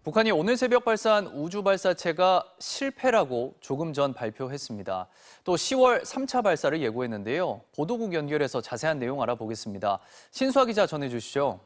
북한이 오늘 새벽 발사한 우주 발사체가 실패라고 조금 전 발표했습니다. 또 10월 3차 발사를 예고했는데요. 보도국 연결해서 자세한 내용 알아보겠습니다. 신수아 기자 전해주시죠.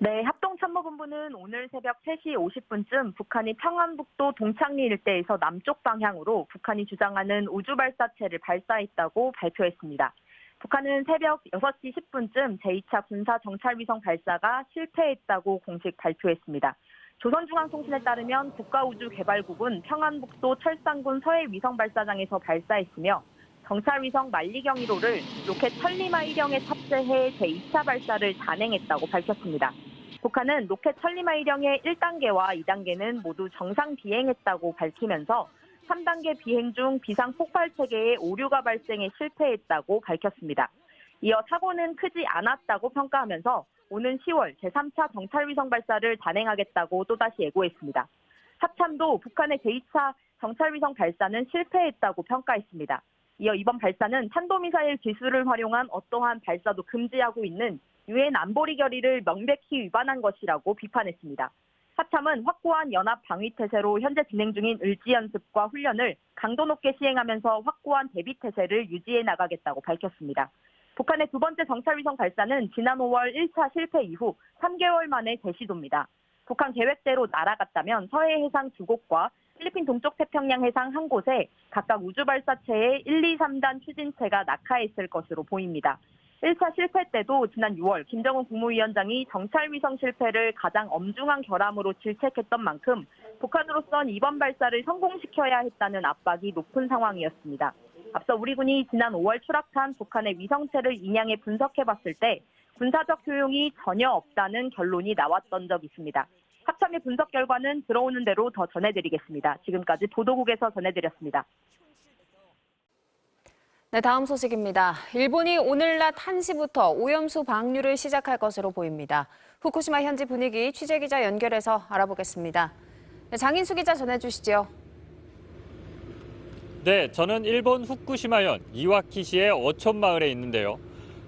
네, 합동참모본부는 오늘 새벽 3시 50분쯤 북한이 평안북도 동창리 일대에서 남쪽 방향으로 북한이 주장하는 우주 발사체를 발사했다고 발표했습니다. 북한은 새벽 6시 10분쯤 제2차 군사 정찰위성 발사가 실패했다고 공식 발표했습니다. 조선중앙통신에 따르면 국가우주개발국은 평안북도 철산군 서해 위성발사장에서 발사했으며 정찰위성 만리경 1호를 로켓 천리마 1형에 탑재해 제2차 발사를 단행했다고 밝혔습니다. 북한은 로켓 천리마 1형의 1단계와 2단계는 모두 정상 비행했다고 밝히면서 3단계 비행 중 비상 폭발 체계에 오류가 발생해 실패했다고 밝혔습니다. 이어 사고는 크지 않았다고 평가하면서 오는 10월 제3차 정찰위성 발사를 단행하겠다고 또다시 예고했습니다. 합참도 북한의 제2차 정찰위성 발사는 실패했다고 평가했습니다. 이어 이번 발사는 탄도미사일 기술을 활용한 어떠한 발사도 금지하고 있는 유엔 안보리 결의를 명백히 위반한 것이라고 비판했습니다. 합참은 확고한 연합 방위 태세로 현재 진행 중인 의지 연습과 훈련을 강도 높게 시행하면서 확고한 대비 태세를 유지해 나가겠다고 밝혔습니다. 북한의 두 번째 정찰위성 발사는 지난 5월 1차 실패 이후 3개월 만에 재시도입니다. 북한 계획대로 날아갔다면 서해 해상 2곳과 필리핀 동쪽 태평양 해상 1곳에 각각 우주 발사체의 1, 2, 3단 추진체가 낙하했을 것으로 보입니다. 1차 실패 때도 지난 6월 김정은 국무위원장이 정찰위성 실패를 가장 엄중한 결함으로 질책했던 만큼 북한으로선 이번 발사를 성공시켜야 했다는 압박이 높은 상황이었습니다. 앞서 우리 군이 지난 5월 추락한 북한의 위성체를 인양해 분석해봤을 때 군사적 효용이 전혀 없다는 결론이 나왔던 적이 있습니다. 합참의 분석 결과는 들어오는 대로 더 전해드리겠습니다. 지금까지 보도국에서 전해드렸습니다. 네, 다음 소식입니다. 일본이 오늘 낮 1시부터 오염수 방류를 시작할 것으로 보입니다. 후쿠시마 현지 분위기 취재기자 연결해서 알아보겠습니다. 네, 장인수 기자 전해주시죠. 네, 저는 일본 후쿠시마현 이와키시의 어촌 마을에 있는데요.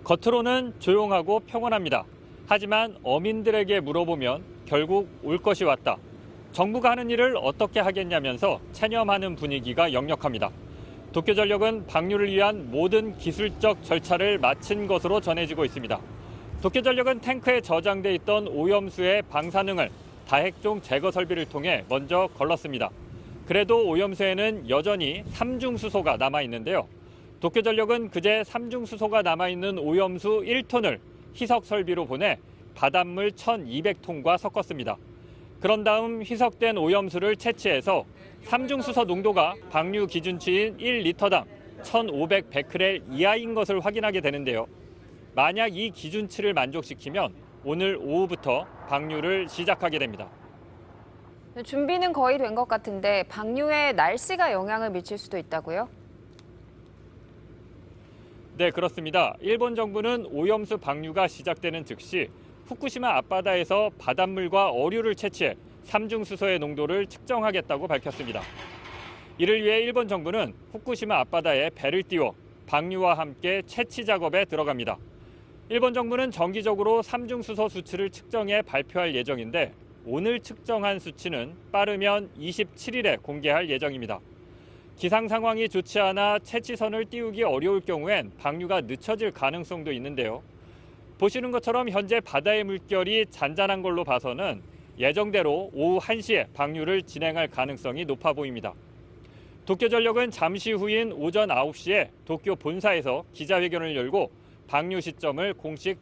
겉으로는 조용하고 평온합니다. 하지만 어민들에게 물어보면 결국 올 것이 왔다. 정부가 하는 일을 어떻게 하겠냐면서 체념하는 분위기가 역력합니다. 도쿄전력은 방류를 위한 모든 기술적 절차를 마친 것으로 전해지고 있습니다. 도쿄전력은 탱크에 저장돼 있던 오염수의 방사능을 다핵종 제거 설비를 통해 먼저 걸렀습니다. 그래도 오염수에는 여전히 삼중수소가 남아있는데요. 도쿄전력은 그제 삼중수소가 남아있는 오염수 1톤을 희석 설비로 보내 바닷물 1,200톤과 섞었습니다. 그런 다음 희석된 오염수를 채취해서 삼중수소 농도가 방류 기준치인 1리터당 1,500베크렐 이하인 것을 확인하게 되는데요. 만약 이 기준치를 만족시키면 오늘 오후부터 방류를 시작하게 됩니다. 준비는 거의 된 것 같은데 방류에 날씨가 영향을 미칠 수도 있다고요? 네, 그렇습니다. 일본 정부는 오염수 방류가 시작되는 즉시 후쿠시마 앞바다에서 바닷물과 어류를 채취해 삼중수소의 농도를 측정하겠다고 밝혔습니다. 이를 위해 일본 정부는 후쿠시마 앞바다에 배를 띄워 방류와 함께 채취 작업에 들어갑니다. 일본 정부는 정기적으로 삼중수소 수치를 측정해 발표할 예정인데 오늘 측정한 수치는 빠르면 27일에 공개할 예정입니다. 기상 상황이 좋지 않아 채취선을 띄우기 어려울 경우엔 방류가 늦춰질 가능성도 있는데요. 보시는 것처럼 현재 바다의 물결이 잔잔한 걸로 봐서는 예정대로 오후 1시에 방류를 진행할 가능성이 높아 보입니다. 도쿄전력은 잠시 후인 오전 9시에 도쿄 본사에서 기자회견을 열고 방류 시점을 공식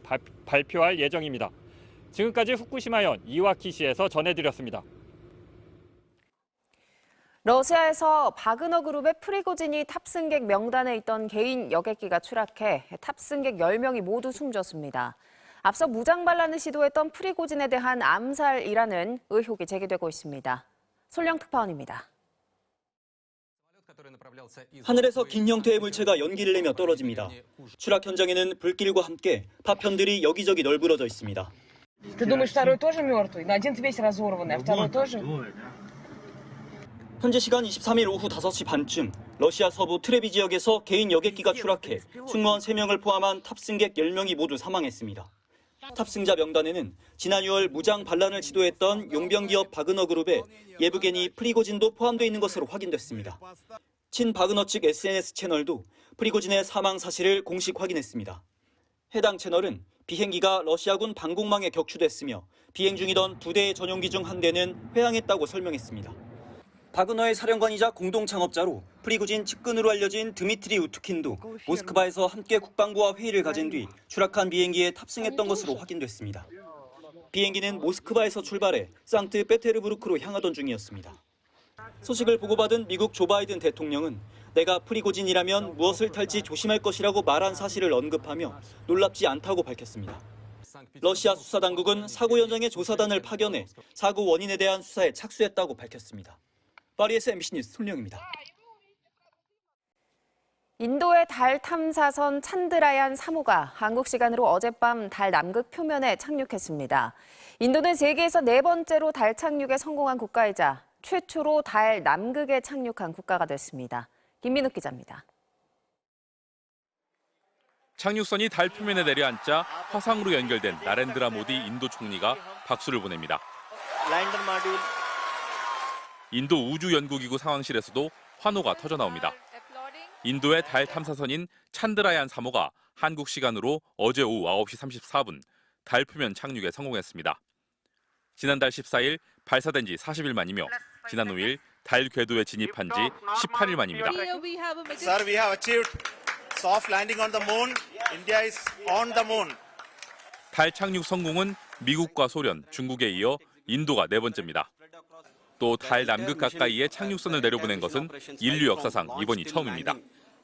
발표할 예정입니다. 지금까지 후쿠시마현 이와키시에서 전해드렸습니다. 러시아에서 바그너 그룹의 프리고진이 탑승객 명단에 있던 개인 여객기가 추락해 탑승객 10명이 모두 숨졌습니다. 앞서 무장 반란을 시도했던 프리고진에 대한 암살이라는 의혹이 제기되고 있습니다. 솔령 특파원입니다. 하늘에서 긴 형태의 물체가 연기를 내며 떨어집니다. 추락 현장에는 불길과 함께 파편들이 여기저기 널브러져 있습니다. Ты думаешь, второй тоже мертвый? На один весь разорванный, а второй тоже? 현지 시간 23일 오후 5시 반쯤 러시아 서부 트레비 지역에서 개인 여객기가 추락해 승무원 3명을 포함한 탑승객 10명이 모두 사망했습니다. 탑승자 명단에는 지난 6월 무장 반란을 지도했던 용병기업 바그너 그룹의 예브게니 프리고진도 포함되어 있는 것으로 확인됐습니다. 친바그너 측 SNS 채널도 프리고진의 사망 사실을 공식 확인했습니다. 해당 채널은 비행기가 러시아군 방공망에 격추됐으며 비행 중이던 2대의 전용기 중 한 대는 회항했다고 설명했습니다. 바그너의 사령관이자 공동 창업자로 프리고진 측근으로 알려진 드미트리 우투킨도 모스크바에서 함께 국방부와 회의를 가진 뒤 추락한 비행기에 탑승했던 것으로 확인됐습니다. 비행기는 모스크바에서 출발해 상트페테르부르크로 향하던 중이었습니다. 소식을 보고받은 미국 조 바이든 대통령은 내가 프리고진이라면 무엇을 탈지 조심할 것이라고 말한 사실을 언급하며 놀랍지 않다고 밝혔습니다. 러시아 수사당국은 사고 현장에 조사단을 파견해 사고 원인에 대한 수사에 착수했다고 밝혔습니다. 파리에서 MBC 뉴스 손령입니다. 인도의 달 탐사선 찬드라얀 3호가 한국 시간으로 어젯밤 달 남극 표면에 착륙했습니다. 인도는 세계에서 4번째로 달 착륙에 성공한 국가이자 최초로 달 남극에 착륙한 국가가 됐습니다. 김민욱 기자입니다. 착륙선이 달 표면에 내려앉자 화상으로 연결된 나렌드라 모디 인도 총리가 박수를 보냅니다. 인도 우주연구기구 상황실에서도 환호가 터져나옵니다. 인도의 달 탐사선인 찬드라얀 3호가 한국 시간으로 어제 오후 9시 34분 달 표면 착륙에 성공했습니다. 지난달 14일 발사된 지 40일 만이며 지난 5일 달 궤도에 진입한 지 18일 만입니다. Sir, we have achieved soft landing on the moon. India is on the moon. 달 착륙 성공은 미국과 소련, 중국에 이어 인도가 4번째입니다. 또 달 남극 가까이에 착륙선을 내려보낸 것은 인류 역사상 이번이 처음입니다.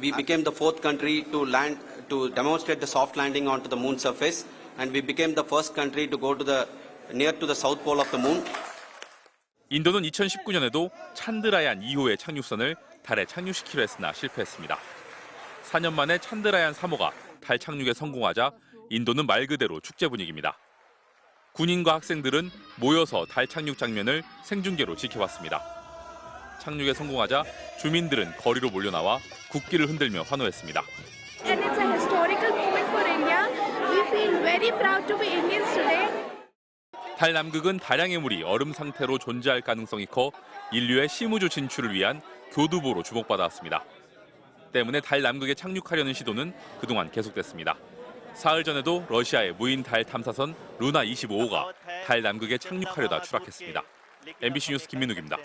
We became the fourth country to land to demonstrate the soft landing onto the moon surface, and we became the first country to go to the near to the south pole of the moon. 인도는 2019년에도 찬드라얀 2호의 착륙선을 달에 착륙시키려 했으나 실패했습니다. 4년 만에 찬드라얀 3호가 달 착륙에 성공하자 인도는 말 그대로 축제 분위기입니다. 군인과 학생들은 모여서 달 착륙 장면을 생중계로 지켜봤습니다. 착륙에 성공하자 주민들은 거리로 몰려나와 국기를 흔들며 환호했습니다. And it's a historical moment for India. We feel very proud to be Indians today. 달 남극은 다량의 물이 얼음 상태로 존재할 가능성이 커 인류의 심우주 진출을 위한 교두보로 주목받아왔습니다. 때문에 달 남극에 착륙하려는 시도는 그동안 계속됐습니다. 사흘 전에도 러시아의 무인 달 탐사선 루나 25호가 달 남극에 착륙하려다 추락했습니다. MBC 뉴스 김민욱입니다.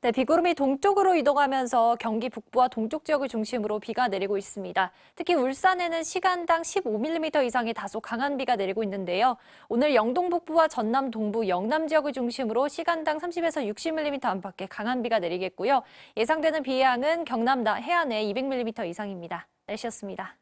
네, 비구름이 동쪽으로 이동하면서 경기 북부와 동쪽 지역을 중심으로 비가 내리고 있습니다. 특히 울산에는 시간당 15mm 이상의 다소 강한 비가 내리고 있는데요. 오늘 영동 북부와 전남 동부, 영남 지역을 중심으로 시간당 30에서 60mm 안팎의 강한 비가 내리겠고요. 예상되는 비의 양은 경남 해안에 200mm 이상입니다. 날씨였습니다.